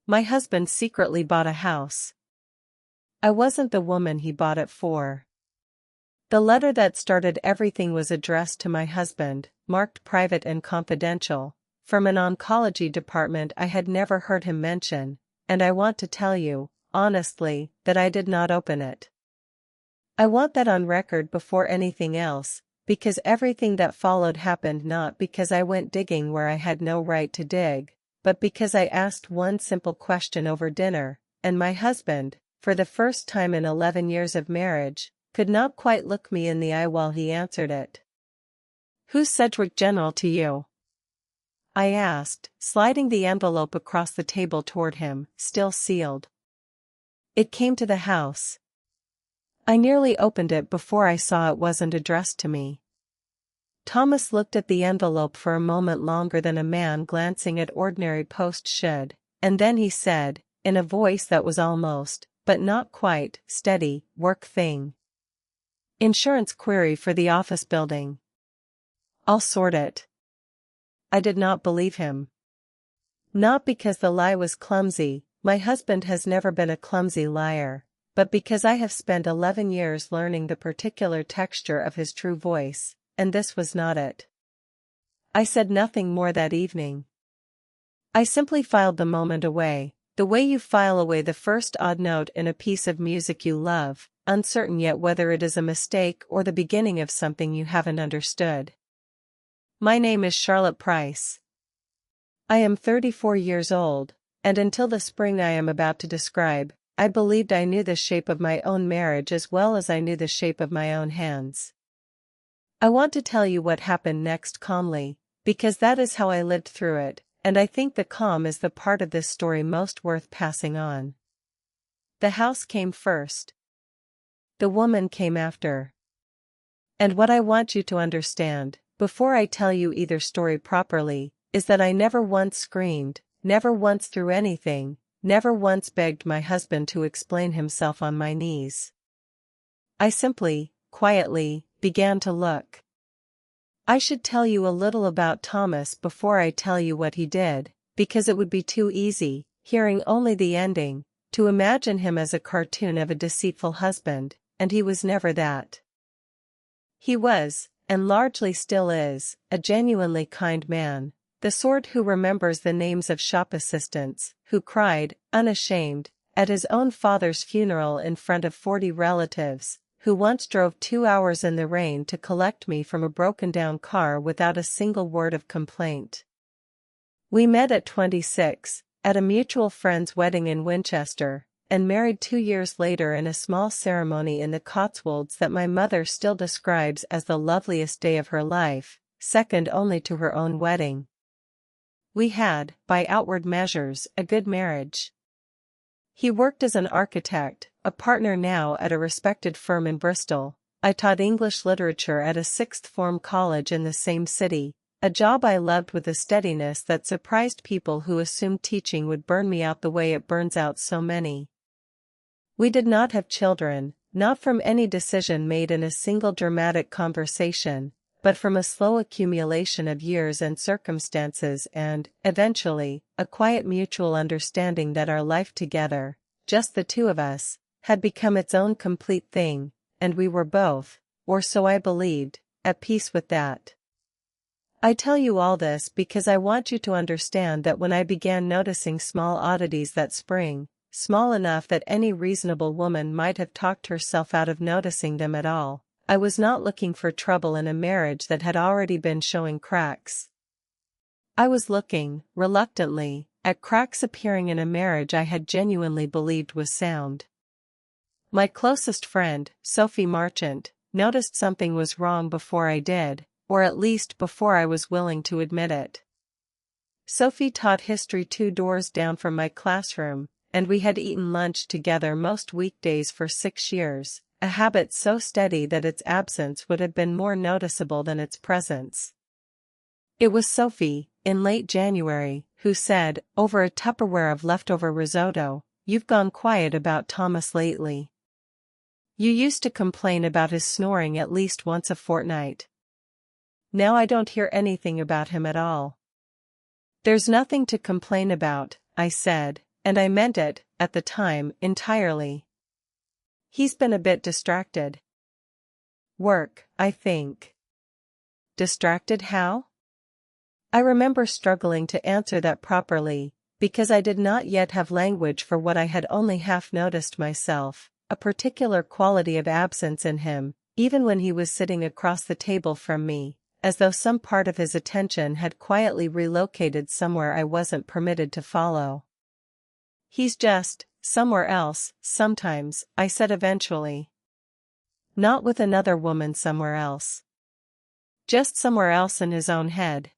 My husband secretly bought a house. I wasn't the woman he bought it for. The letter that started everything was addressed to my husband, marked private and confidential, from an oncology department I had never heard him mention, and I want to tell you, honestly, that I did not open it. I want that on record before anything else, because everything that followed happened not because I went digging where I had no right to dig, but because I asked one simple question over dinner, and my husband, for the first time in 11 years of marriage, could not quite look me in the eye while he answered it. "Who's Sedgwick General to you?" I asked, sliding the envelope across the table toward him, still sealed. It came to the house. I nearly opened it before I saw it wasn't addressed to me. Thomas looked at the envelope for a moment longer than a man glancing at ordinary post should, and then he said, in a voice that was almost, but not quite, steady, "Work thing. Insurance query for the office building. I'll sort it." I did not believe him. Not because the lie was clumsy, my husband has never been a clumsy liar, but because I have spent 11 years learning the particular texture of his true voice, and this was not it. I said nothing more that evening. I simply filed the moment away, the way you file away the first odd note in a piece of music you love, uncertain yet whether it is a mistake or the beginning of something you haven't understood. My name is Charlotte Price. I am 34 years old, and until the spring I am about to describe, I believed I knew the shape of my own marriage as well as I knew the shape of my own hands. I want to tell you what happened next calmly, because that is how I lived through it, and I think the calm is the part of this story most worth passing on. The house came first. The woman came after. And what I want you to understand, before I tell you either story properly, is that I never once screamed, never once threw anything, never once begged my husband to explain himself on my knees. I simply, quietly, began to look. I should tell you a little about Thomas before I tell you what he did, because it would be too easy, hearing only the ending, to imagine him as a cartoon of a deceitful husband, and he was never that. He was, and largely still is, a genuinely kind man, the sort who remembers the names of shop assistants, who cried, unashamed, at his own father's funeral in front of 40 relatives, who once drove 2 hours in the rain to collect me from a broken-down car without a single word of complaint. We met at 26, at a mutual friend's wedding in Winchester, and married 2 years later in a small ceremony in the Cotswolds that my mother still describes as the loveliest day of her life, second only to her own wedding. We had, by outward measures, a good marriage. He worked as an architect, a partner now at a respected firm in Bristol. I taught English literature at a sixth-form college in the same city, a job I loved with a steadiness that surprised people who assumed teaching would burn me out the way it burns out so many. We did not have children, not from any decision made in a single dramatic conversation, but from a slow accumulation of years and circumstances and, eventually, a quiet mutual understanding that our life together, just the two of us, had become its own complete thing, and we were both, or so I believed, at peace with that. I tell you all this because I want you to understand that when I began noticing small oddities that spring, small enough that any reasonable woman might have talked herself out of noticing them at all, I was not looking for trouble in a marriage that had already been showing cracks. I was looking, reluctantly, at cracks appearing in a marriage I had genuinely believed was sound. My closest friend, Sophie Marchant, noticed something was wrong before I did, or at least before I was willing to admit it. Sophie taught history 2 doors down from my classroom, and we had eaten lunch together most weekdays for 6 years, a habit so steady that its absence would have been more noticeable than its presence. It was Sophie, in late January, who said, over a Tupperware of leftover risotto, "You've gone quiet about Thomas lately. You used to complain about his snoring at least once a fortnight. Now I don't hear anything about him at all." "There's nothing to complain about," I said, and I meant it, at the time, entirely. He's been a bit distracted. Work, I think. Distracted how? I remember struggling to answer that properly, because I did not yet have language for what I had only half noticed myself, a particular quality of absence in him, even when he was sitting across the table from me, as though some part of his attention had quietly relocated somewhere I wasn't permitted to follow. He's just somewhere else, sometimes, I said eventually. Not with another woman somewhere else. Just somewhere else in his own head.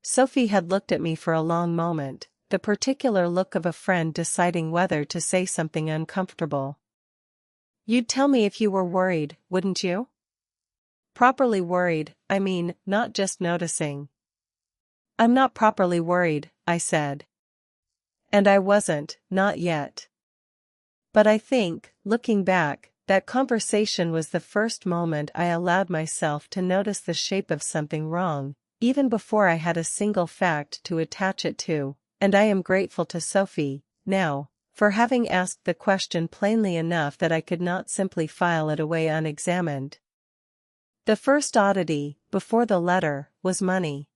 Sophie had looked at me for a long moment, the particular look of a friend deciding whether to say something uncomfortable. You'd tell me if you were worried, wouldn't you? Properly worried, I mean, not just noticing. I'm not properly worried, I said. And I wasn't, not yet. But I think, looking back, that conversation was the first moment I allowed myself to notice the shape of something wrong, even before I had a single fact to attach it to, and I am grateful to Sophie, now, for having asked the question plainly enough that I could not simply file it away unexamined. The first oddity, before the letter, was money.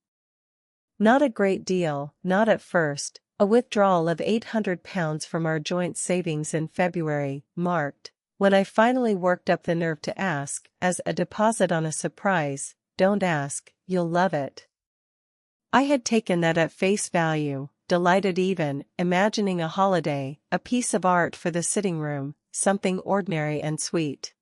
Not a great deal, not at first, a withdrawal of £800 from our joint savings in February, marked, when I finally worked up the nerve to ask, as a deposit on a surprise, don't ask, you'll love it. I had taken that at face value, delighted even, imagining a holiday, a piece of art for the sitting room, something ordinary and sweet.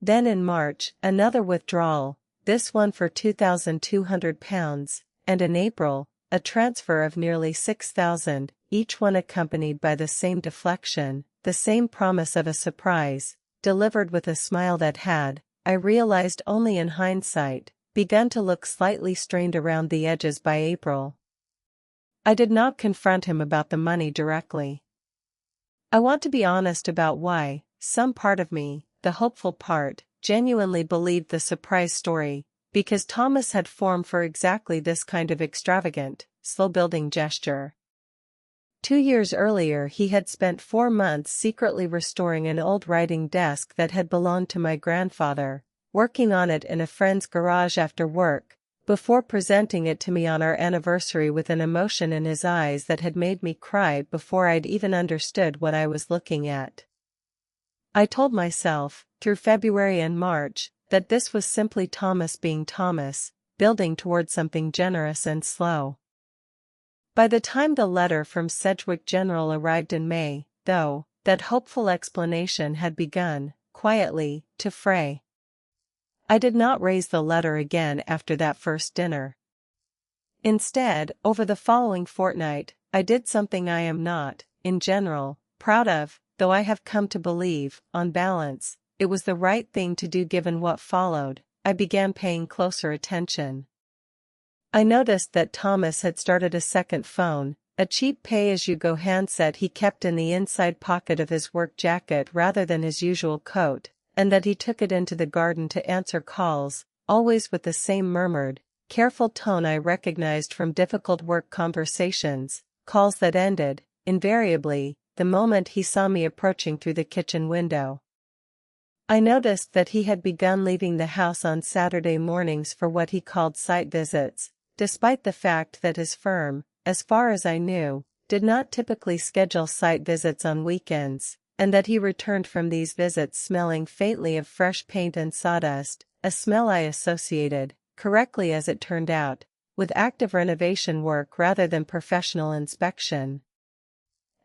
Then in March, another withdrawal, this one for £2,200, and in April, a transfer of nearly £6,000, each one accompanied by the same deflection, the same promise of a surprise, delivered with a smile that had, I realized only in hindsight, begun to look slightly strained around the edges by April. I did not confront him about the money directly. I want to be honest about why, some part of me, the hopeful part, genuinely believed the surprise story, because Thomas had formed for exactly this kind of extravagant, slow-building gesture. 2 years earlier he had spent 4 months secretly restoring an old writing desk that had belonged to my grandfather, working on it in a friend's garage after work, before presenting it to me on our anniversary with an emotion in his eyes that had made me cry before I'd even understood what I was looking at. I told myself, through February and March, that this was simply Thomas being Thomas, building toward something generous and slow. By the time the letter from Sedgwick General arrived in May, though, that hopeful explanation had begun, quietly, to fray. I did not raise the letter again after that first dinner. Instead, over the following fortnight, I did something I am not, in general, proud of, though I have come to believe, on balance, it was the right thing to do given what followed. I began paying closer attention. I noticed that Thomas had started a second phone, a cheap pay-as-you-go handset he kept in the inside pocket of his work jacket rather than his usual coat, and that he took it into the garden to answer calls, always with the same murmured, careful tone I recognized from difficult work conversations, calls that ended, invariably, the moment he saw me approaching through the kitchen window. I noticed that he had begun leaving the house on Saturday mornings for what he called site visits, despite the fact that his firm, as far as I knew, did not typically schedule site visits on weekends, and that he returned from these visits smelling faintly of fresh paint and sawdust, a smell I associated, correctly as it turned out, with active renovation work rather than professional inspection.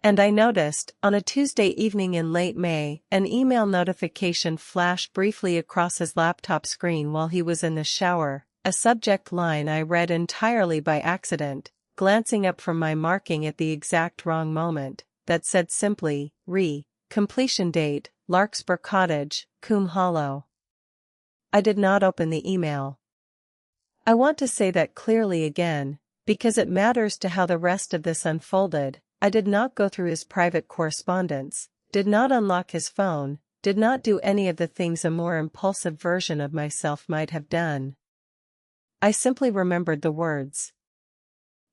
And I noticed, on a Tuesday evening in late May, an email notification flash briefly across his laptop screen while he was in the shower, a subject line I read entirely by accident, glancing up from my marking at the exact wrong moment, that said simply, completion date, Larkspur Cottage, Coombe Hollow. I did not open the email. I want to say that clearly again, because it matters to how the rest of this unfolded. I did not go through his private correspondence, did not unlock his phone, did not do any of the things a more impulsive version of myself might have done. I simply remembered the words.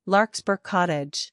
Larkspur Cottage.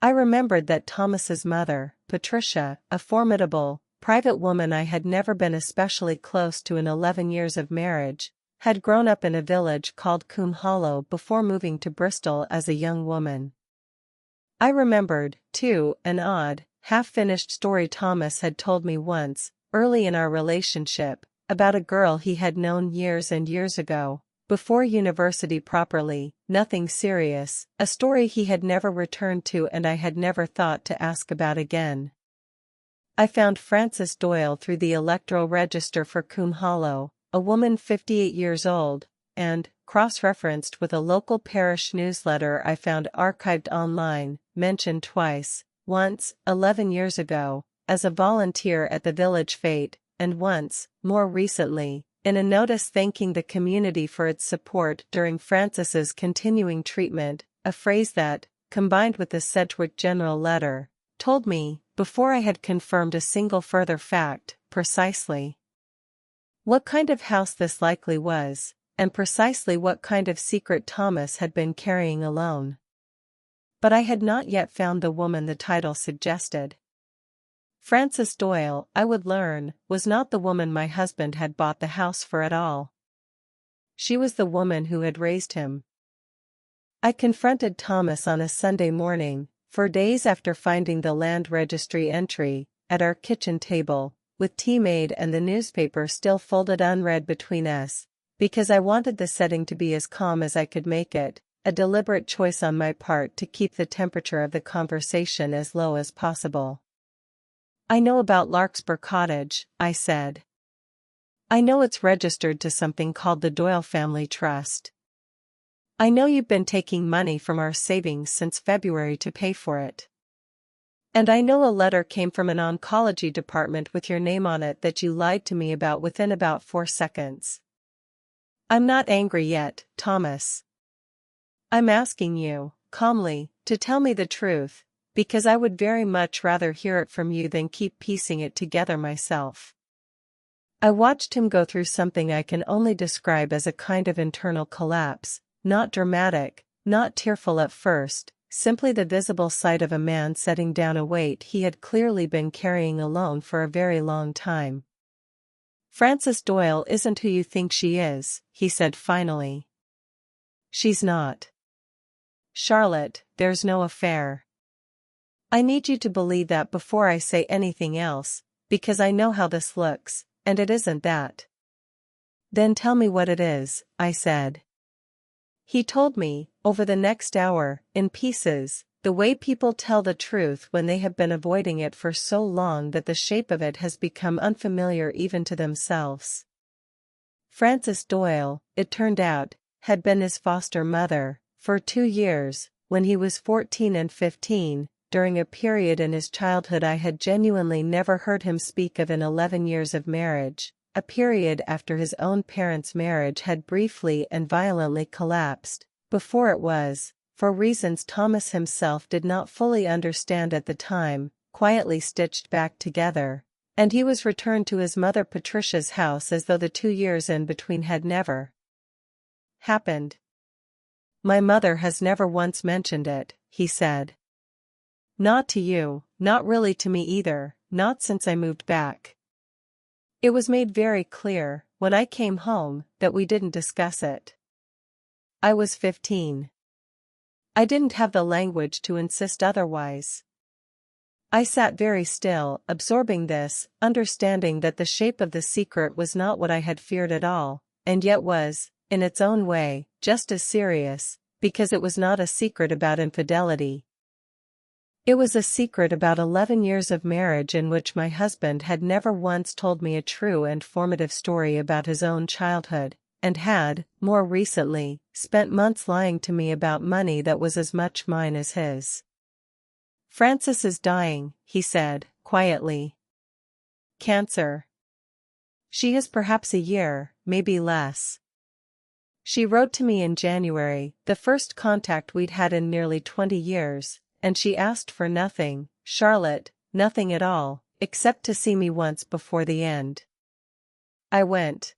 I remembered that Thomas's mother, Patricia, a formidable, private woman I had never been especially close to in 11 years of marriage, had grown up in a village called Coombe Hollow before moving to Bristol as a young woman. I remembered, too, an odd, half-finished story Thomas had told me once, early in our relationship, about a girl he had known years and years ago, before university properly, nothing serious, a story he had never returned to and I had never thought to ask about again. I found Frances Doyle through the electoral register for Coombe Hollow, a woman 58 years old, and, cross-referenced with a local parish newsletter I found archived online, mentioned twice, once, 11 years ago, as a volunteer at the village fete, and once, more recently, in a notice thanking the community for its support during Frances's continuing treatment, a phrase that, combined with the Sedgwick General letter, told me, before I had confirmed a single further fact, precisely what kind of house this likely was, and precisely what kind of secret Thomas had been carrying alone. But I had not yet found the woman the title suggested. Frances Doyle, I would learn, was not the woman my husband had bought the house for at all. She was the woman who had raised him. I confronted Thomas on a Sunday morning, 4 days after finding the land registry entry, at our kitchen table, with tea made and the newspaper still folded unread between us, because I wanted the setting to be as calm as I could make it, a deliberate choice on my part to keep the temperature of the conversation as low as possible. I know about Larkspur Cottage, I said. I know it's registered to something called the Doyle Family Trust. I know you've been taking money from our savings since February to pay for it. And I know a letter came from an oncology department with your name on it that you lied to me about within about 4 seconds. I'm not angry yet, Thomas. I'm asking you, calmly, to tell me the truth, because I would very much rather hear it from you than keep piecing it together myself. I watched him go through something I can only describe as a kind of internal collapse, not dramatic, not tearful at first, simply the visible sight of a man setting down a weight he had clearly been carrying alone for a very long time. Frances Doyle isn't who you think she is, he said finally. She's not. Charlotte, there's no affair. I need you to believe that before I say anything else, because I know how this looks, and it isn't that. Then tell me what it is, I said. He told me, over the next hour, in pieces, the way people tell the truth when they have been avoiding it for so long that the shape of it has become unfamiliar even to themselves. Frances Doyle, it turned out, had been his foster mother, for 2 years, when he was 14 and 15, during a period in his childhood I had genuinely never heard him speak of in 11 years of marriage, a period after his own parents' marriage had briefly and violently collapsed, before it was, for reasons Thomas himself did not fully understand at the time, quietly stitched back together, and he was returned to his mother Patricia's house as though the 2 years in between had never happened. My mother has never once mentioned it, he said. Not to you, not really to me either, not since I moved back. It was made very clear, when I came home, that we didn't discuss it. I was 15. I didn't have the language to insist otherwise. I sat very still, absorbing this, understanding that the shape of the secret was not what I had feared at all, and yet was, in its own way, just as serious, because it was not a secret about infidelity. It was a secret about 11 years of marriage in which my husband had never once told me a true and formative story about his own childhood, and had, more recently, spent months lying to me about money that was as much mine as his. Frances is dying, he said, quietly. Cancer. She has perhaps a year, maybe less. She wrote to me in January, the first contact we'd had in nearly 20 years, and she asked for nothing, Charlotte, nothing at all, except to see me once before the end. I went.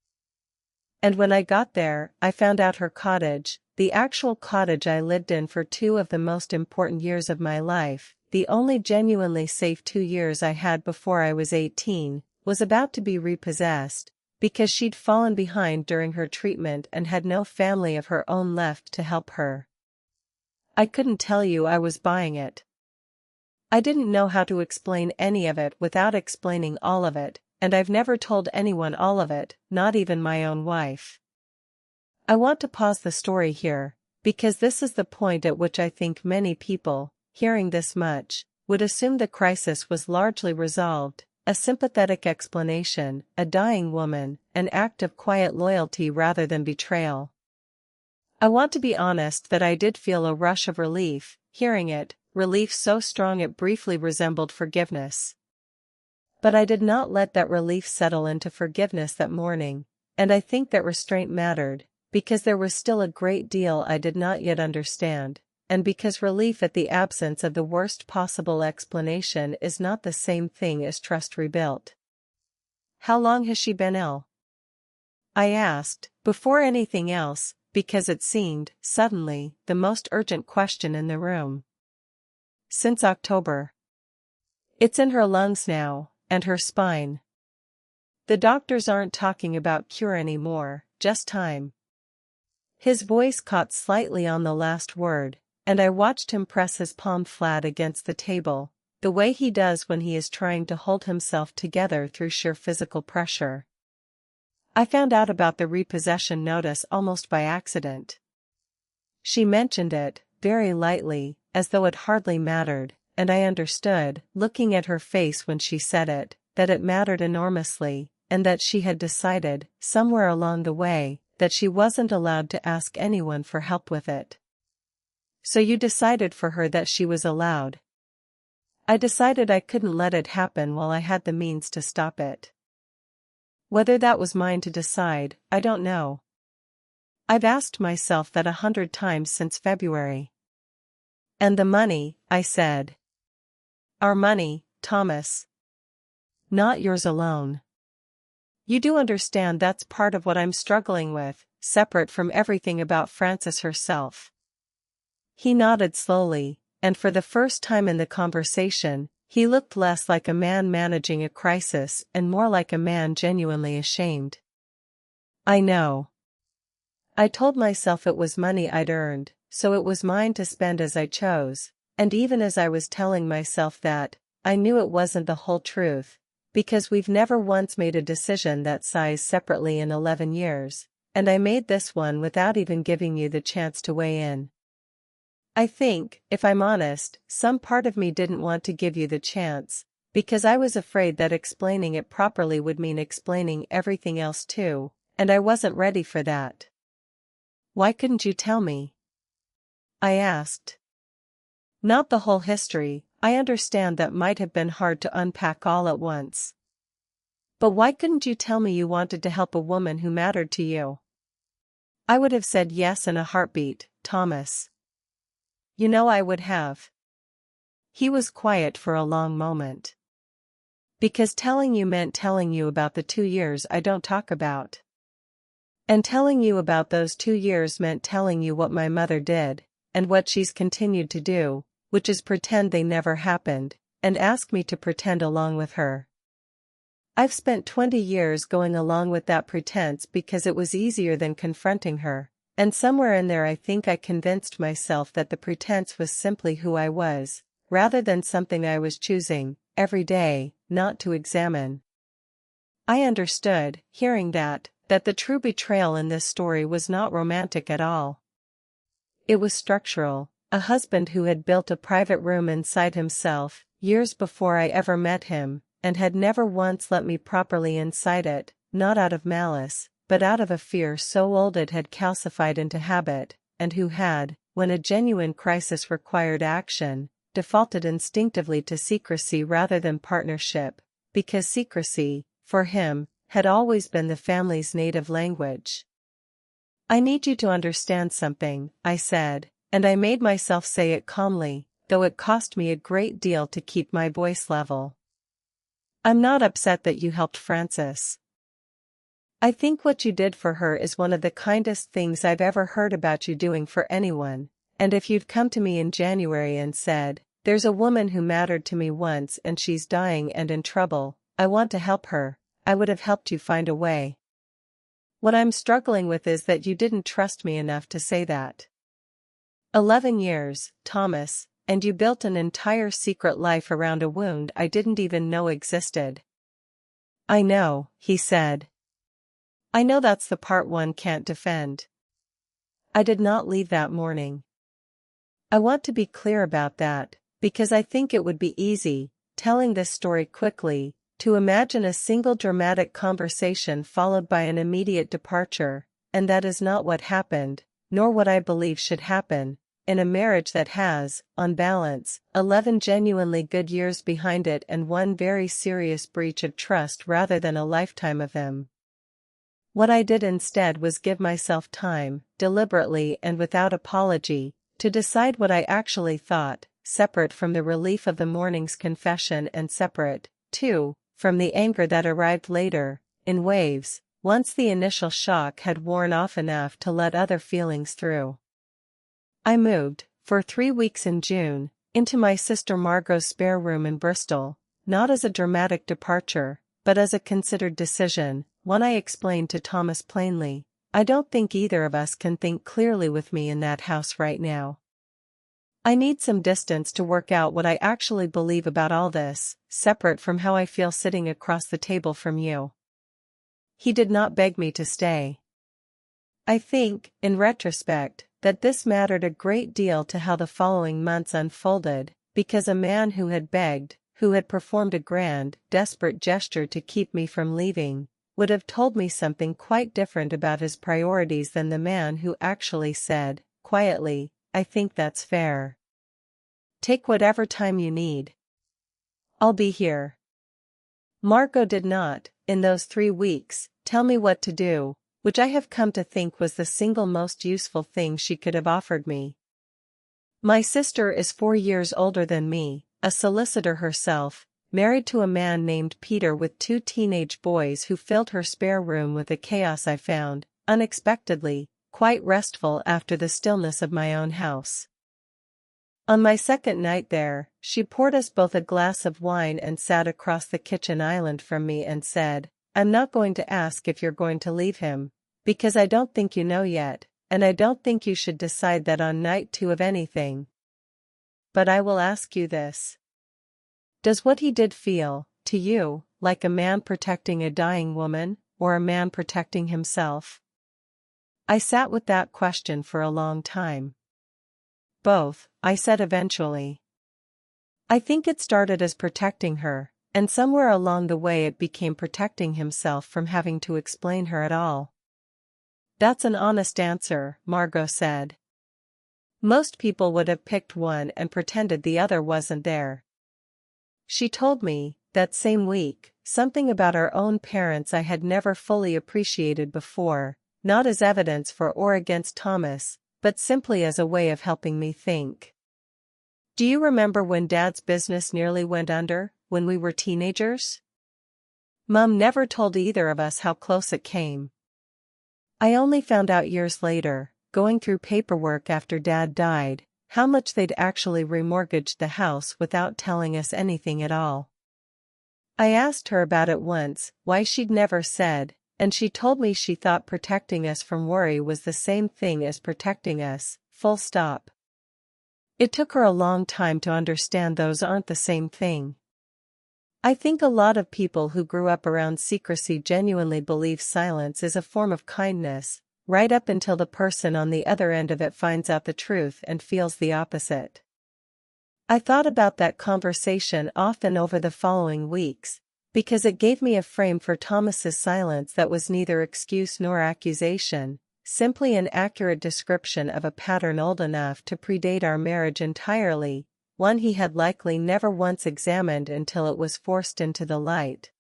And when I got there, I found out her cottage, the actual cottage I lived in for 2 of the most important years of my life, the only genuinely safe 2 years I had before I was 18, was about to be repossessed, because she'd fallen behind during her treatment and had no family of her own left to help her. I couldn't tell you I was buying it. I didn't know how to explain any of it without explaining all of it, and I've never told anyone all of it, not even my own wife. I want to pause the story here, because this is the point at which I think many people, hearing this much, would assume the crisis was largely resolved, a sympathetic explanation, a dying woman, an act of quiet loyalty rather than betrayal. I want to be honest that I did feel a rush of relief, hearing it, relief so strong it briefly resembled forgiveness. But I did not let that relief settle into forgiveness that morning, and I think that restraint mattered, because there was still a great deal I did not yet understand, and because relief at the absence of the worst possible explanation is not the same thing as trust rebuilt. How long has she been ill? I asked, before anything else, because it seemed, suddenly, the most urgent question in the room. Since October. It's in her lungs now, and her spine. The doctors aren't talking about cure anymore, just time. His voice caught slightly on the last word, and I watched him press his palm flat against the table, the way he does when he is trying to hold himself together through sheer physical pressure. I found out about the repossession notice almost by accident. She mentioned it, very lightly, as though it hardly mattered, and I understood, looking at her face when she said it, that it mattered enormously, and that she had decided, somewhere along the way, that she wasn't allowed to ask anyone for help with it. So you decided for her that she was allowed? I decided I couldn't let it happen while I had the means to stop it. Whether that was mine to decide, I don't know. I've asked myself that 100 times since February. And the money, I said. Our money, Thomas. Not yours alone. You do understand that's part of what I'm struggling with, separate from everything about Frances herself. He nodded slowly, and for the first time in the conversation, he looked less like a man managing a crisis and more like a man genuinely ashamed. I know. I told myself it was money I'd earned, so it was mine to spend as I chose, and even as I was telling myself that, I knew it wasn't the whole truth, because we've never once made a decision that size separately in 11 years, and I made this one without even giving you the chance to weigh in. I think, if I'm honest, some part of me didn't want to give you the chance, because I was afraid that explaining it properly would mean explaining everything else too, and I wasn't ready for that. Why couldn't you tell me? I asked. Not the whole history, I understand that might have been hard to unpack all at once. But why couldn't you tell me you wanted to help a woman who mattered to you? I would have said yes in a heartbeat, Thomas. You know I would have. He was quiet for a long moment. Because telling you meant telling you about the 2 years I don't talk about. And telling you about those 2 years meant telling you what my mother did, and what she's continued to do, which is pretend they never happened, and ask me to pretend along with her. I've spent 20 years going along with that pretense because it was easier than confronting her, and somewhere in there I think I convinced myself that the pretense was simply who I was, rather than something I was choosing, every day, not to examine. I understood, hearing that the true betrayal in this story was not romantic at all. It was structural, a husband who had built a private room inside himself, years before I ever met him, and had never once let me properly inside it, not out of malice, but out of a fear so old it had calcified into habit, and who had, when a genuine crisis required action, defaulted instinctively to secrecy rather than partnership, because secrecy, for him, had always been the family's native language. I need you to understand something, I said, and I made myself say it calmly, though it cost me a great deal to keep my voice level. I'm not upset that you helped Frances. I think what you did for her is one of the kindest things I've ever heard about you doing for anyone, and if you'd come to me in January and said, There's a woman who mattered to me once and she's dying and in trouble. I want to help her. I would have helped you find a way. What I'm struggling with is that you didn't trust me enough to say that. 11 years, Thomas, and you built an entire secret life around a wound I didn't even know existed. I know, he said. I know that's the part one can't defend. I did not leave that morning. I want to be clear about that, because I think it would be easy, telling this story quickly, to imagine a single dramatic conversation followed by an immediate departure, and that is not what happened, nor what I believe should happen, in a marriage that has, on balance, 11 genuinely good years behind it and one very serious breach of trust rather than a lifetime of them. What I did instead was give myself time, deliberately and without apology, to decide what I actually thought, separate from the relief of the morning's confession and separate, too, from the anger that arrived later, in waves, once the initial shock had worn off enough to let other feelings through. I moved, for 3 weeks in June, into my sister Margot's spare room in Bristol, not as a dramatic departure, but as a considered decision, one I explained to Thomas plainly. I don't think either of us can think clearly with me in that house right now. I need some distance to work out what I actually believe about all this, separate from how I feel sitting across the table from you. He did not beg me to stay. I think, in retrospect, that this mattered a great deal to how the following months unfolded, because a man who had begged, who had performed a grand, desperate gesture to keep me from leaving, would have told me something quite different about his priorities than the man who actually said, quietly, I think that's fair. Take whatever time you need. I'll be here. Margot did not, in those 3 weeks, tell me what to do, which I have come to think was the single most useful thing she could have offered me. My sister is 4 years older than me, a solicitor herself, married to a man named Peter with 2 teenage boys who filled her spare room with the chaos I found, unexpectedly, quite restful after the stillness of my own house. On my second night there, she poured us both a glass of wine and sat across the kitchen island from me and said, I'm not going to ask if you're going to leave him, because I don't think you know yet, and I don't think you should decide that on night 2 of anything. But I will ask you this. Does what he did feel, to you, like a man protecting a dying woman, or a man protecting himself? I sat with that question for a long time. Both, I said eventually. I think it started as protecting her, and somewhere along the way it became protecting himself from having to explain her at all. That's an honest answer, Margot said. Most people would have picked one and pretended the other wasn't there. She told me, that same week, something about our own parents I had never fully appreciated before, not as evidence for or against Thomas, but simply as a way of helping me think. Do you remember when Dad's business nearly went under, when we were teenagers? Mum never told either of us how close it came. I only found out years later, going through paperwork after Dad died, how much they'd actually remortgaged the house without telling us anything at all. I asked her about it once, why she'd never said, and she told me she thought protecting us from worry was the same thing as protecting us, full stop. It took her a long time to understand those aren't the same thing. I think a lot of people who grew up around secrecy genuinely believe silence is a form of kindness, right up until the person on the other end of it finds out the truth and feels the opposite. I thought about that conversation often over the following weeks, because it gave me a frame for Thomas's silence that was neither excuse nor accusation, simply an accurate description of a pattern old enough to predate our marriage entirely, one he had likely never once examined until it was forced into the light.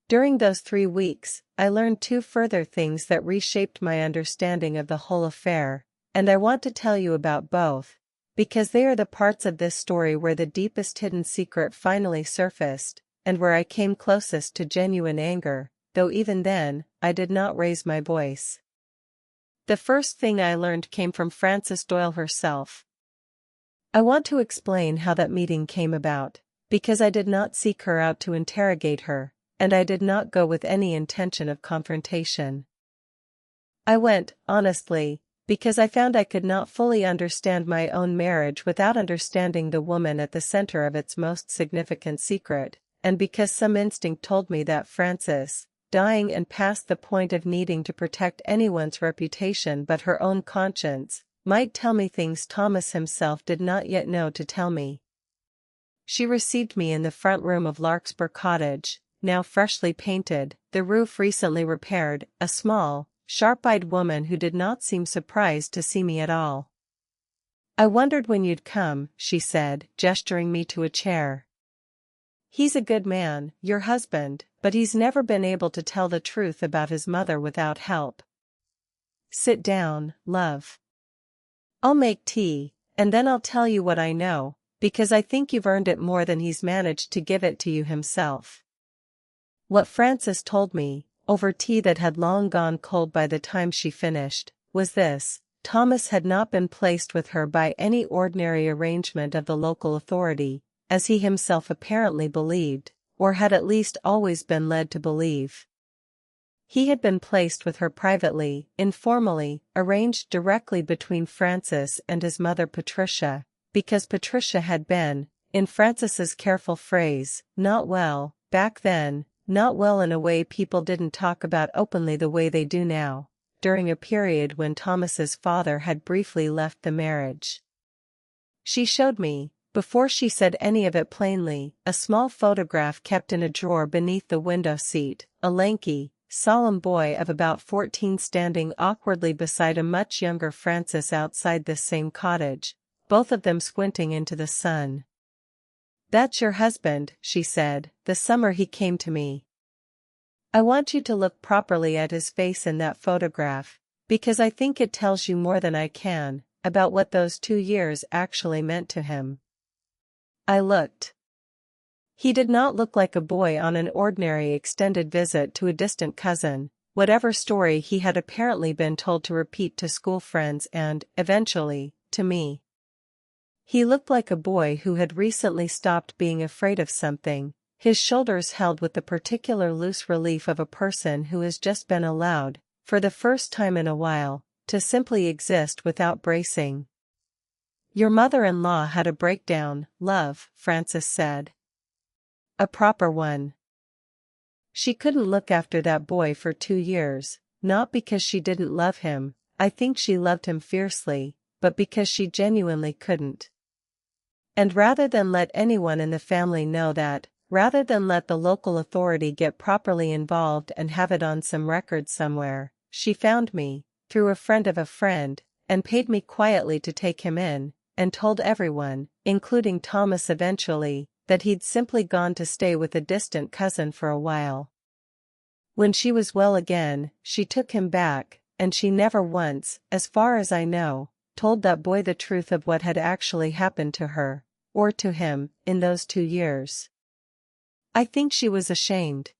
During those 3 weeks, I learned 2 further things that reshaped my understanding of the whole affair, and I want to tell you about both, because they are the parts of this story where the deepest hidden secret finally surfaced, and where I came closest to genuine anger, though even then, I did not raise my voice. The first thing I learned came from Frances Doyle herself. I want to explain how that meeting came about, because I did not seek her out to interrogate her, and I did not go with any intention of confrontation. I went, honestly, because I found I could not fully understand my own marriage without understanding the woman at the center of its most significant secret, and because some instinct told me that Frances, dying and past the point of needing to protect anyone's reputation but her own conscience, might tell me things Thomas himself did not yet know to tell me. She received me in the front room of Larkspur Cottage, now freshly painted, the roof recently repaired, a small, sharp-eyed woman who did not seem surprised to see me at all. "I wondered when you'd come," she said, gesturing me to a chair. "He's a good man, your husband, but he's never been able to tell the truth about his mother without help. Sit down, love. I'll make tea, and then I'll tell you what I know, because I think you've earned it more than he's managed to give it to you himself." What Frances told me, over tea that had long gone cold by the time she finished, was this: Thomas had not been placed with her by any ordinary arrangement of the local authority, as he himself apparently believed, or had at least always been led to believe. He had been placed with her privately, informally, arranged directly between Frances and his mother Patricia, because Patricia had been, in Frances's careful phrase, not well, back then, not well in a way people didn't talk about openly the way they do now, during a period when Thomas's father had briefly left the marriage. She showed me, before she said any of it plainly, a small photograph kept in a drawer beneath the window seat, a lanky, solemn boy of about 14 standing awkwardly beside a much younger Frances outside this same cottage, both of them squinting into the sun. "That's your husband," she said, "the summer he came to me. I want you to look properly at his face in that photograph, because I think it tells you more than I can, about what those 2 years actually meant to him." I looked. He did not look like a boy on an ordinary extended visit to a distant cousin, whatever story he had apparently been told to repeat to school friends and, eventually, to me. He looked like a boy who had recently stopped being afraid of something, his shoulders held with the particular loose relief of a person who has just been allowed, for the first time in a while, to simply exist without bracing. "Your mother-in-law had a breakdown, love," Frances said. "A proper one. She couldn't look after that boy for 2 years, not because she didn't love him, I think she loved him fiercely, but because she genuinely couldn't. And rather than let anyone in the family know that, rather than let the local authority get properly involved and have it on some record somewhere, she found me, through a friend of a friend, and paid me quietly to take him in, and told everyone, including Thomas eventually, that he'd simply gone to stay with a distant cousin for a while. When she was well again, she took him back, and she never once, as far as I know, told that boy the truth of what had actually happened to her, or to him, in those 2 years. I think she was ashamed.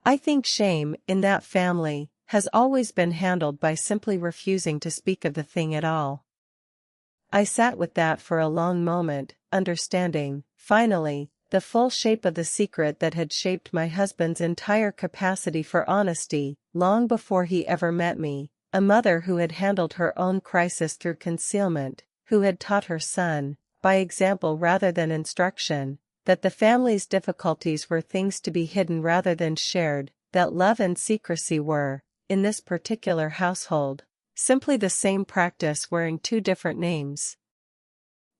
I think shame, in that family, has always been handled by simply refusing to speak of the thing at all. I sat with that for a long moment, understanding, finally, the full shape of the secret that had shaped my husband's entire capacity for honesty, long before he ever met me, a mother who had handled her own crisis through concealment, who had taught her son, by example rather than instruction, that the family's difficulties were things to be hidden rather than shared, that love and secrecy were, in this particular household, simply the same practice wearing 2 different names.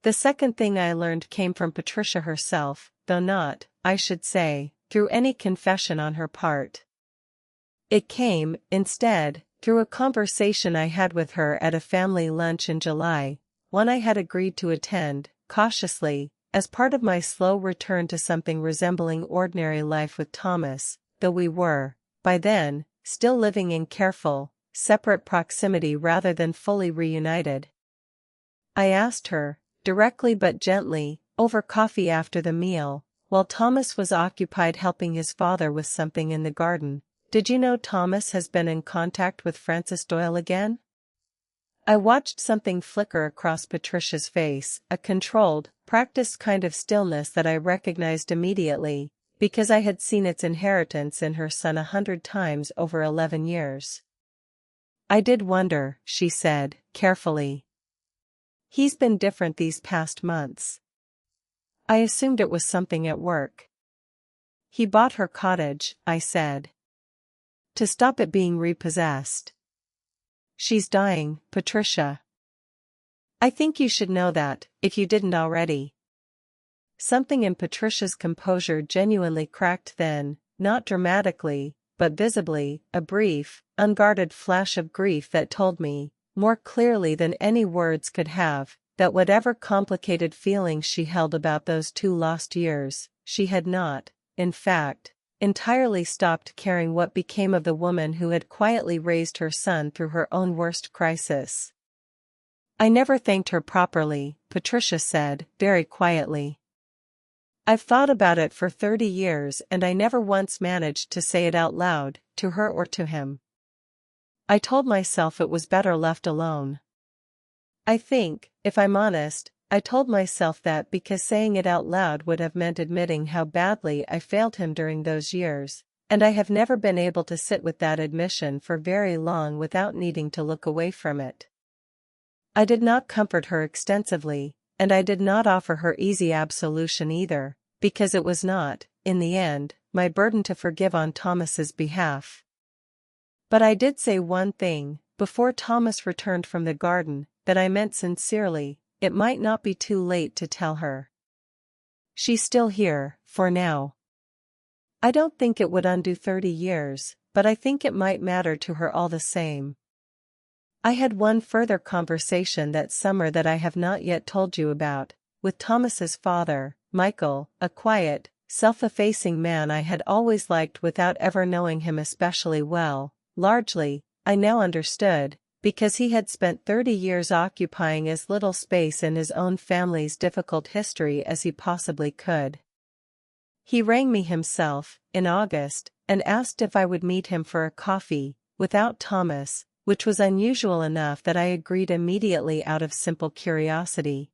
The second thing I learned came from Patricia herself, though not, I should say, through any confession on her part. It came, instead, through a conversation I had with her at a family lunch in July, one I had agreed to attend, cautiously, as part of my slow return to something resembling ordinary life with Thomas, though we were, by then, still living in careful, separate proximity rather than fully reunited. I asked her, directly but gently, over coffee after the meal, while Thomas was occupied helping his father with something in the garden, "Did you know Thomas has been in contact with Frances Doyle again?" I watched something flicker across Patricia's face, a controlled, practiced kind of stillness that I recognized immediately, because I had seen its inheritance in her son 100 times over 11 years. I did wonder, she said, carefully. He's been different these past months. I assumed it was something at work. He bought her cottage, I said. To stop it being repossessed. She's dying, Patricia. I think you should know that, if you didn't already. Something in Patricia's composure genuinely cracked then, not dramatically, but visibly, a brief, unguarded flash of grief that told me, more clearly than any words could have, that whatever complicated feelings she held about those 2 lost years, she had not, in fact, entirely stopped caring what became of the woman who had quietly raised her son through her own worst crisis. I never thanked her properly, Patricia said, very quietly. I've thought about it for 30 years and I never once managed to say it out loud, to her or to him. I told myself it was better left alone. I think, if I'm honest, I told myself that because saying it out loud would have meant admitting how badly I failed him during those years, and I have never been able to sit with that admission for very long without needing to look away from it. I did not comfort her extensively, and I did not offer her easy absolution either, because it was not, in the end, my burden to forgive on Thomas's behalf. But I did say one thing, before Thomas returned from the garden, that I meant sincerely. It might not be too late to tell her. She's still here, for now. I don't think it would undo 30 years, but I think it might matter to her all the same. I had one further conversation that summer that I have not yet told you about, with Thomas's father, Michael, a quiet, self-effacing man I had always liked without ever knowing him especially well, largely, I now understood, because he had spent 30 years occupying as little space in his own family's difficult history as he possibly could. He rang me himself, in August, and asked if I would meet him for a coffee, without Thomas, which was unusual enough that I agreed immediately out of simple curiosity.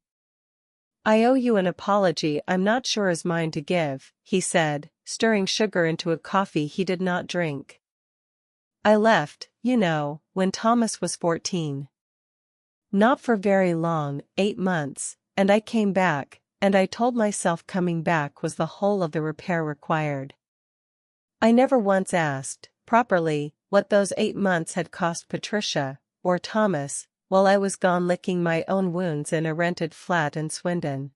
I owe you an apology I'm not sure is mine to give, he said, stirring sugar into a coffee he did not drink. I left, you know, when Thomas was 14. Not for very long, 8 months, and I came back, and I told myself coming back was the whole of the repair required. I never once asked, properly, what those 8 months had cost Patricia, or Thomas, while I was gone licking my own wounds in a rented flat in Swindon.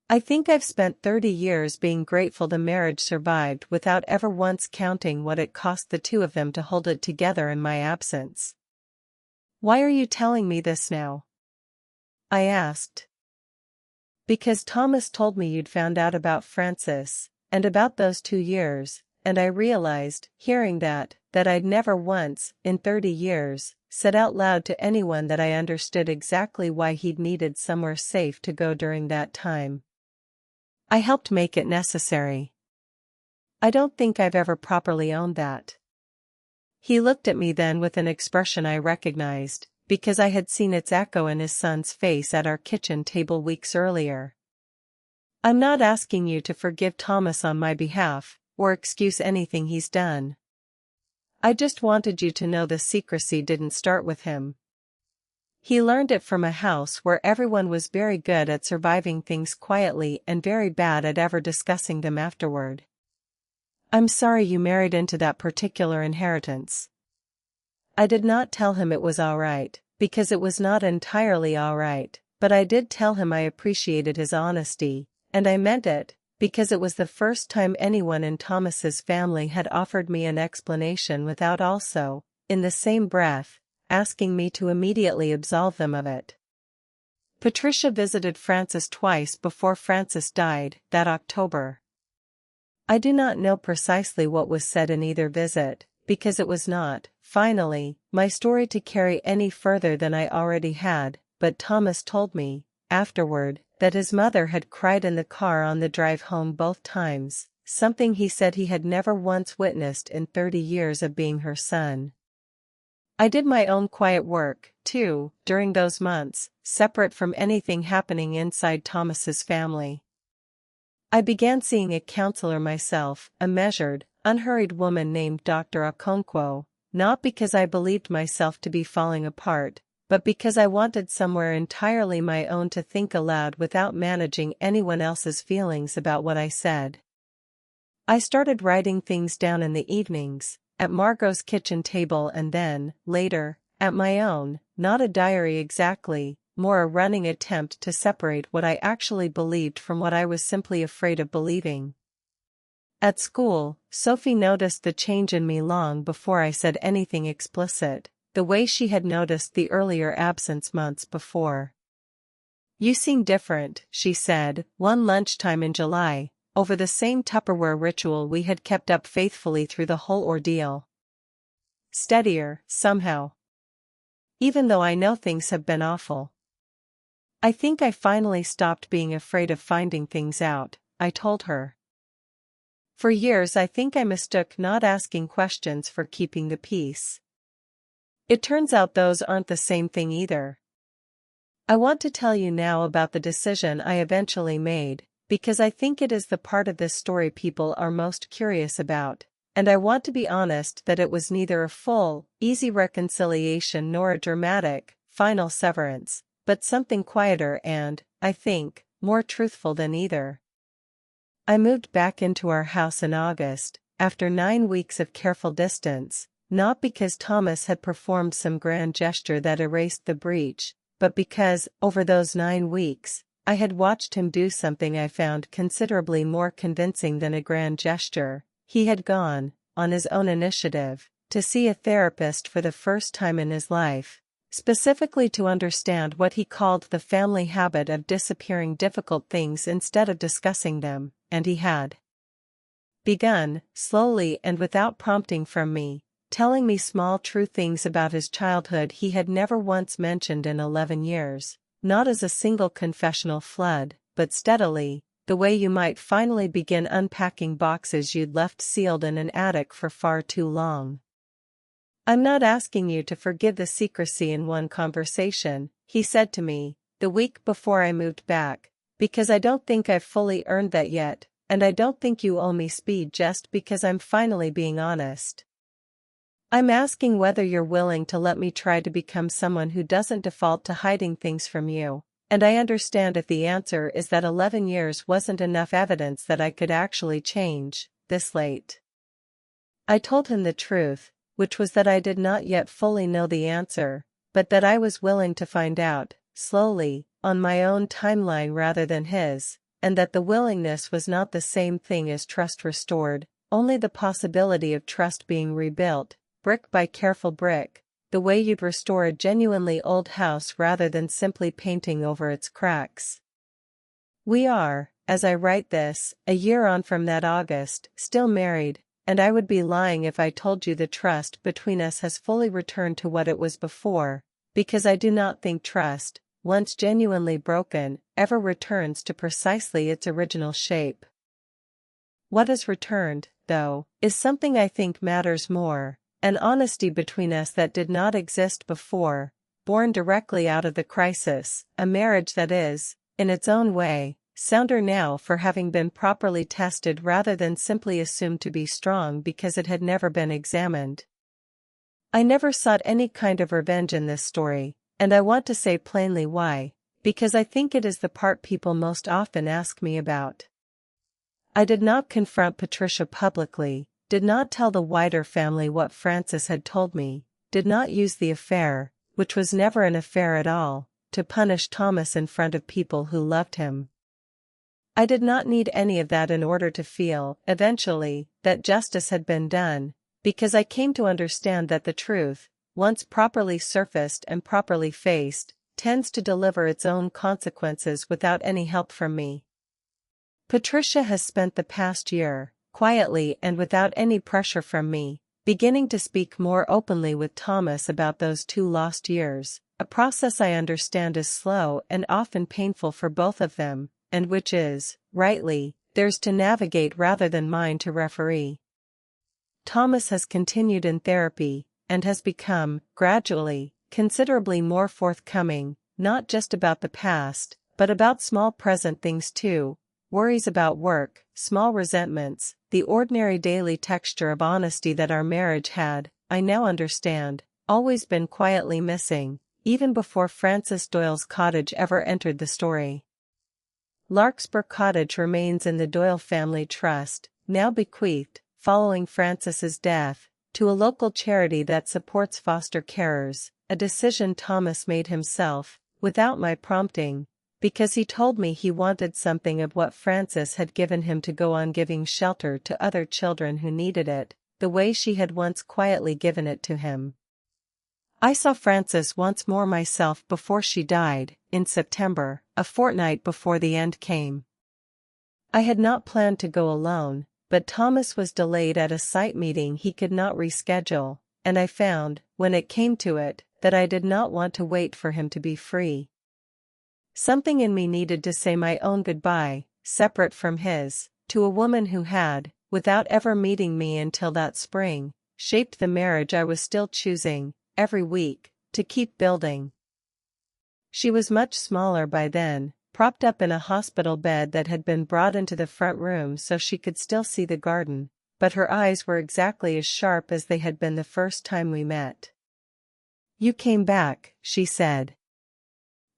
I think I've spent 30 years being grateful the marriage survived without ever once counting what it cost the 2 of them to hold it together in my absence. Why are you telling me this now? I asked. Because Thomas told me you'd found out about Francis, and about those 2 years, and I realized, hearing that I'd never once, in 30 years, said out loud to anyone that I understood exactly why he'd needed somewhere safe to go during that time. I helped make it necessary. I don't think I've ever properly owned that. He looked at me then with an expression I recognized, because I had seen its echo in his son's face at our kitchen table weeks earlier. I'm not asking you to forgive Thomas on my behalf, or excuse anything he's done. I just wanted you to know the secrecy didn't start with him. He learned it from a house where everyone was very good at surviving things quietly and very bad at ever discussing them afterward. I'm sorry you married into that particular inheritance. I did not tell him it was all right, because it was not entirely all right, but I did tell him I appreciated his honesty, and I meant it, because it was the first time anyone in Thomas's family had offered me an explanation without also, in the same breath, asking me to immediately absolve them of it. Patricia visited Francis twice before Francis died, that October. I do not know precisely what was said in either visit, because it was not, finally, my story to carry any further than I already had, but Thomas told me, afterward, that his mother had cried in the car on the drive home both times, something he said he had never once witnessed in 30 years of being her son. I did my own quiet work, too, during those months, separate from anything happening inside Thomas's family. I began seeing a counselor myself, a measured, unhurried woman named Dr. Okonkwo, not because I believed myself to be falling apart, but because I wanted somewhere entirely my own to think aloud without managing anyone else's feelings about what I said. I started writing things down in the evenings, at Margot's kitchen table and then, later, at my own, not a diary exactly, more a running attempt to separate what I actually believed from what I was simply afraid of believing. At school, Sophie noticed the change in me long before I said anything explicit, the way she had noticed the earlier absence months before. "You seem different," she said, one lunchtime in July, over the same Tupperware ritual we had kept up faithfully through the whole ordeal. "Steadier, somehow. Even though I know things have been awful." "I think I finally stopped being afraid of finding things out," I told her. "For years I think I mistook not asking questions for keeping the peace. It turns out those aren't the same thing either. I want to tell you now about the decision I eventually made, because I think it is the part of this story people are most curious about, and I want to be honest that it was neither a full, easy reconciliation nor a dramatic, final severance, but something quieter and, I think, more truthful than either. I moved back into our house in August, after 9 weeks of careful distance, not because Thomas had performed some grand gesture that erased the breach, but because, over those 9 weeks, I had watched him do something I found considerably more convincing than a grand gesture. He had gone, on his own initiative, to see a therapist for the first time in his life, specifically to understand what he called the family habit of disappearing difficult things instead of discussing them, and he had begun, slowly and without prompting from me, telling me small true things about his childhood he had never once mentioned in 11 years. Not as a single confessional flood, but steadily, the way you might finally begin unpacking boxes you'd left sealed in an attic for far too long. "I'm not asking you to forgive the secrecy in one conversation," he said to me, the week before I moved back, "because I don't think I've fully earned that yet, and I don't think you owe me speed just because I'm finally being honest. I'm asking whether you're willing to let me try to become someone who doesn't default to hiding things from you, and I understand if the answer is that 11 years wasn't enough evidence that I could actually change, this late." I told him the truth, which was that I did not yet fully know the answer, but that I was willing to find out, slowly, on my own timeline rather than his, and that the willingness was not the same thing as trust restored, only the possibility of trust being rebuilt, brick by careful brick, the way you'd restore a genuinely old house rather than simply painting over its cracks. We are, as I write this, a year on from that August, still married, and I would be lying if I told you the trust between us has fully returned to what it was before, because I do not think trust, once genuinely broken, ever returns to precisely its original shape. What has returned, though, is something I think matters more. An honesty between us that did not exist before, born directly out of the crisis, a marriage that is, in its own way, sounder now for having been properly tested rather than simply assumed to be strong because it had never been examined. I never sought any kind of revenge in this story, and I want to say plainly why, because I think it is the part people most often ask me about. I did not confront Patricia publicly, did not tell the wider family what Francis had told me, did not use the affair, which was never an affair at all, to punish Thomas in front of people who loved him. I did not need any of that in order to feel, eventually, that justice had been done, because I came to understand that the truth, once properly surfaced and properly faced, tends to deliver its own consequences without any help from me. Patricia has spent the past year, quietly and without any pressure from me, beginning to speak more openly with Thomas about those 2 lost years, a process I understand is slow and often painful for both of them, and which is, rightly, theirs to navigate rather than mine to referee. Thomas has continued in therapy, and has become, gradually, considerably more forthcoming, not just about the past, but about small present things too, worries about work, small resentments, the ordinary daily texture of honesty that our marriage had, I now understand, always been quietly missing, even before Francis Doyle's cottage ever entered the story. Larkspur Cottage remains in the Doyle Family Trust, now bequeathed, following Francis's death, to a local charity that supports foster carers, a decision Thomas made himself, without my prompting, because he told me he wanted something of what Francis had given him to go on giving shelter to other children who needed it, the way she had once quietly given it to him. I saw Francis once more myself before she died, in September, a fortnight before the end came. I had not planned to go alone, but Thomas was delayed at a site meeting he could not reschedule, and I found, when it came to it, that I did not want to wait for him to be free. Something in me needed to say my own goodbye, separate from his, to a woman who had, without ever meeting me until that spring, shaped the marriage I was still choosing, every week, to keep building. She was much smaller by then, propped up in a hospital bed that had been brought into the front room so she could still see the garden, but her eyes were exactly as sharp as they had been the first time we met. "You came back," she said.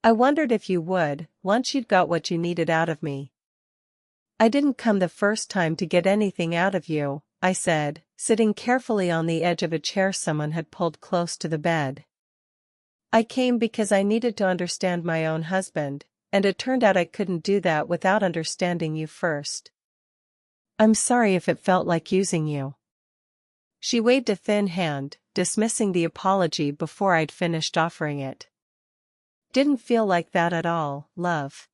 "I wondered if you would, once you'd got what you needed out of me." "I didn't come the first time to get anything out of you," I said, sitting carefully on the edge of a chair someone had pulled close to the bed. "I came because I needed to understand my own husband, and it turned out I couldn't do that without understanding you first. I'm sorry if it felt like using you." She waved a thin hand, dismissing the apology before I'd finished offering it. "Didn't feel like that at all, love.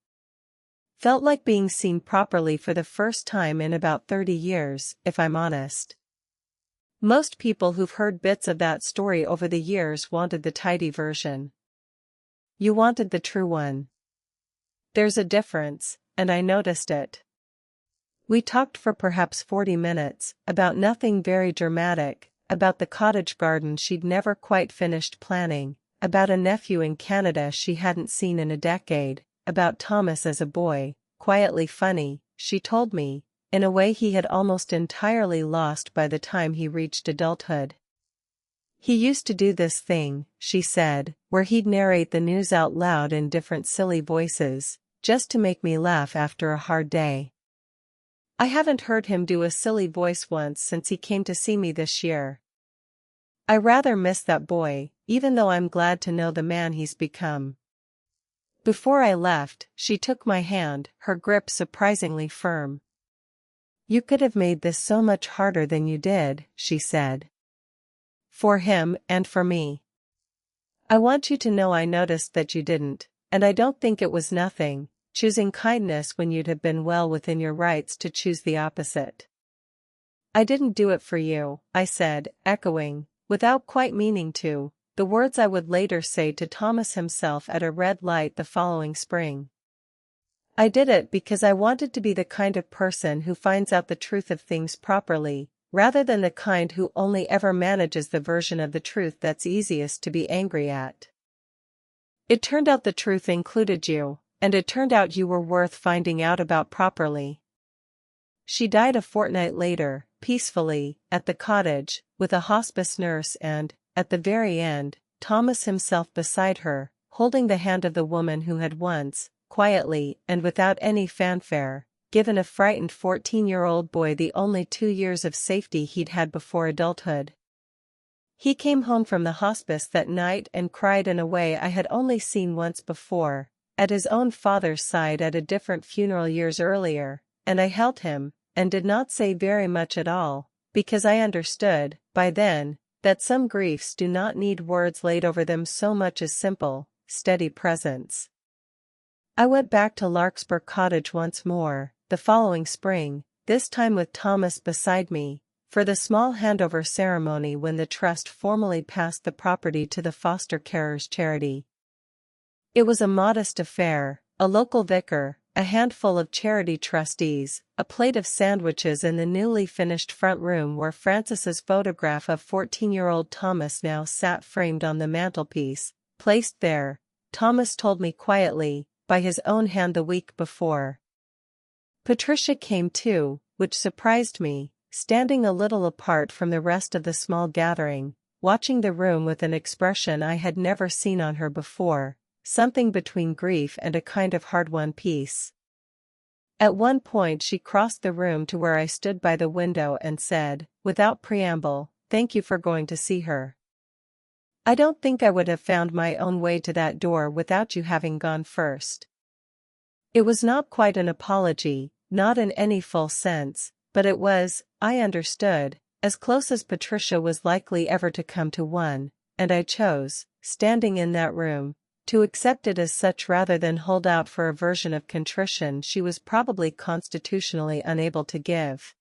Felt like being seen properly for the first time in about 30 years, if I'm honest. Most people who've heard bits of that story over the years wanted the tidy version. You wanted the true one. There's a difference, and I noticed it." We talked for perhaps 40 minutes, about nothing very dramatic, about the cottage garden she'd never quite finished planning, about a nephew in Canada she hadn't seen in a decade, about Thomas as a boy, quietly funny, she told me, in a way he had almost entirely lost by the time he reached adulthood. He used to do this thing, she said, where he'd narrate the news out loud in different silly voices, just to make me laugh after a hard day. I haven't heard him do a silly voice once since he came to see me this year. I rather miss that boy, even though I'm glad to know the man he's become. Before I left, she took my hand, her grip surprisingly firm. "You could have made this so much harder than you did," she said. "For him and for me. I want you to know I noticed that you didn't, and I don't think it was nothing, choosing kindness when you'd have been well within your rights to choose the opposite." "I didn't do it for you," I said, echoing, without quite meaning to, the words I would later say to Thomas himself at a red light the following spring. "I did it because I wanted to be the kind of person who finds out the truth of things properly, rather than the kind who only ever manages the version of the truth that's easiest to be angry at. It turned out the truth included you, and it turned out you were worth finding out about properly." She died a fortnight later, peacefully, at the cottage, with a hospice nurse and, at the very end, Thomas himself beside her, holding the hand of the woman who had once, quietly and without any fanfare, given a frightened 14-year-old boy the only 2 years of safety he'd had before adulthood. He came home from the hospice that night and cried in a way I had only seen once before, at his own father's side at a different funeral years earlier, and I held him, and did not say very much at all, because I understood, by then, that some griefs do not need words laid over them so much as simple, steady presence. I went back to Larkspur Cottage once more, the following spring, this time with Thomas beside me, for the small handover ceremony when the trust formally passed the property to the foster carers charity. It was a modest affair, a local vicar, a handful of charity trustees, a plate of sandwiches in the newly finished front room where Francis's photograph of 14-year-old Thomas now sat framed on the mantelpiece, placed there, Thomas told me quietly, by his own hand the week before. Patricia came too, which surprised me, standing a little apart from the rest of the small gathering, watching the room with an expression I had never seen on her before, something between grief and a kind of hard-won peace. At one point she crossed the room to where I stood by the window and said, without preamble, "Thank you for going to see her. I don't think I would have found my own way to that door without you having gone first." It was not quite an apology, not in any full sense, but it was, I understood, as close as Patricia was likely ever to come to one, and I chose, standing in that room, to accept it as such rather than hold out for a version of contrition she was probably constitutionally unable to give.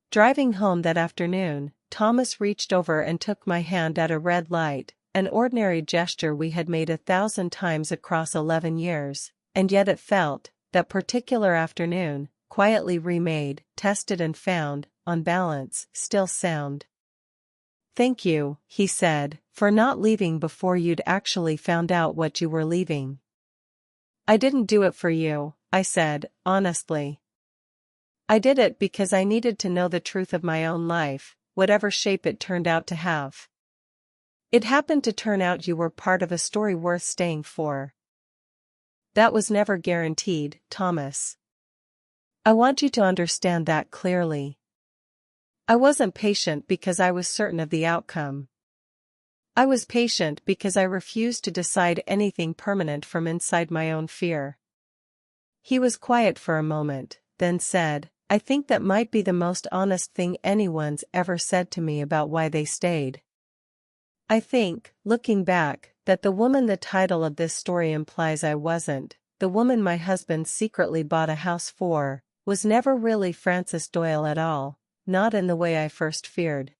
Driving home that afternoon, Thomas reached over and took my hand at a red light, an ordinary gesture we had made 1,000 times across 11 years, and yet it felt, that particular afternoon, quietly remade, tested and found, on balance, still sound. "Thank you," he said, "for not leaving before you'd actually found out what you were leaving." "I didn't do it for you," I said, honestly. "I did it because I needed to know the truth of my own life, whatever shape it turned out to have. It happened to turn out you were part of a story worth staying for." "That was never guaranteed, Thomas. I want you to understand that clearly. I wasn't patient because I was certain of the outcome. I was patient because I refused to decide anything permanent from inside my own fear." He was quiet for a moment, then said, "I think that might be the most honest thing anyone's ever said to me about why they stayed. I think, looking back, that the woman the title of this story implies I wasn't, the woman my husband secretly bought a house for, was never really Frances Doyle at all, not in the way I first feared.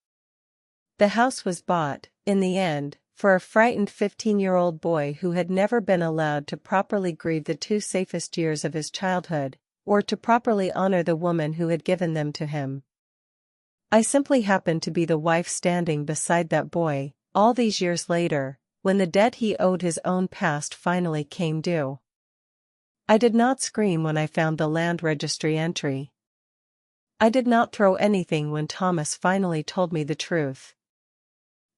The house was bought, in the end, for a frightened 15-year-old boy who had never been allowed to properly grieve the 2 safest years of his childhood, or to properly honor the woman who had given them to him. I simply happened to be the wife standing beside that boy, all these years later, when the debt he owed his own past finally came due. I did not scream when I found the land registry entry. I did not throw anything when Thomas finally told me the truth.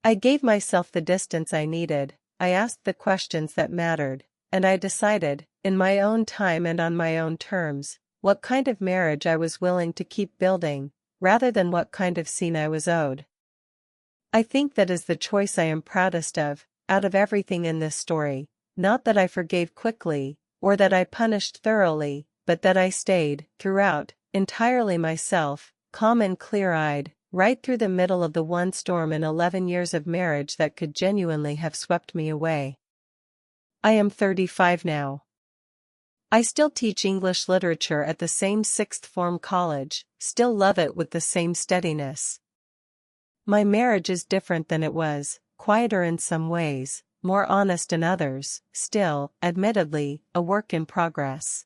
I gave myself the distance I needed, I asked the questions that mattered, and I decided, in my own time and on my own terms, what kind of marriage I was willing to keep building, rather than what kind of scene I was owed. I think that is the choice I am proudest of, out of everything in this story, not that I forgave quickly, or that I punished thoroughly, but that I stayed, throughout, entirely myself, calm and clear-eyed, right through the middle of the one storm in 11 years of marriage that could genuinely have swept me away. I am 35 now. I still teach English literature at the same sixth form college, still love it with the same steadiness. My marriage is different than it was, quieter in some ways, more honest in others, still, admittedly, a work in progress.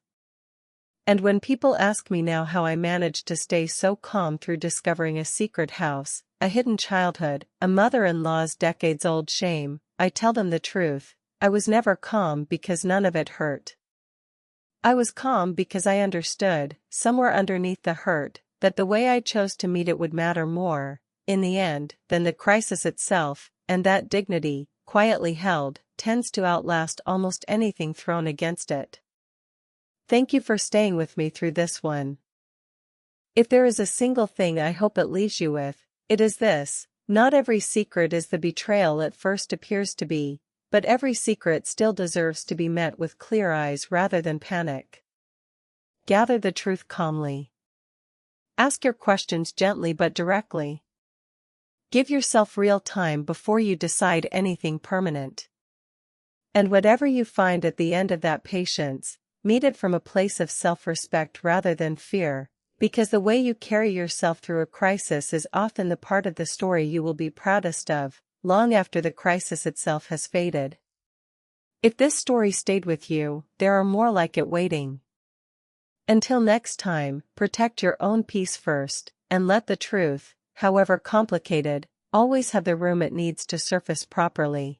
And when people ask me now how I managed to stay so calm through discovering a secret house, a hidden childhood, a mother-in-law's decades-old shame, I tell them the truth. I was never calm because none of it hurt. I was calm because I understood, somewhere underneath the hurt, that the way I chose to meet it would matter more, in the end, than the crisis itself, and that dignity, quietly held, tends to outlast almost anything thrown against it. Thank you for staying with me through this one. If there is a single thing I hope it leaves you with, it is this: not every secret is the betrayal it first appears to be, but every secret still deserves to be met with clear eyes rather than panic. Gather the truth calmly. Ask your questions gently but directly. Give yourself real time before you decide anything permanent. And whatever you find at the end of that patience, meet it from a place of self-respect rather than fear, because the way you carry yourself through a crisis is often the part of the story you will be proudest of, long after the crisis itself has faded. If this story stayed with you, there are more like it waiting. Until next time, protect your own peace first, and let the truth, however complicated, always have the room it needs to surface properly.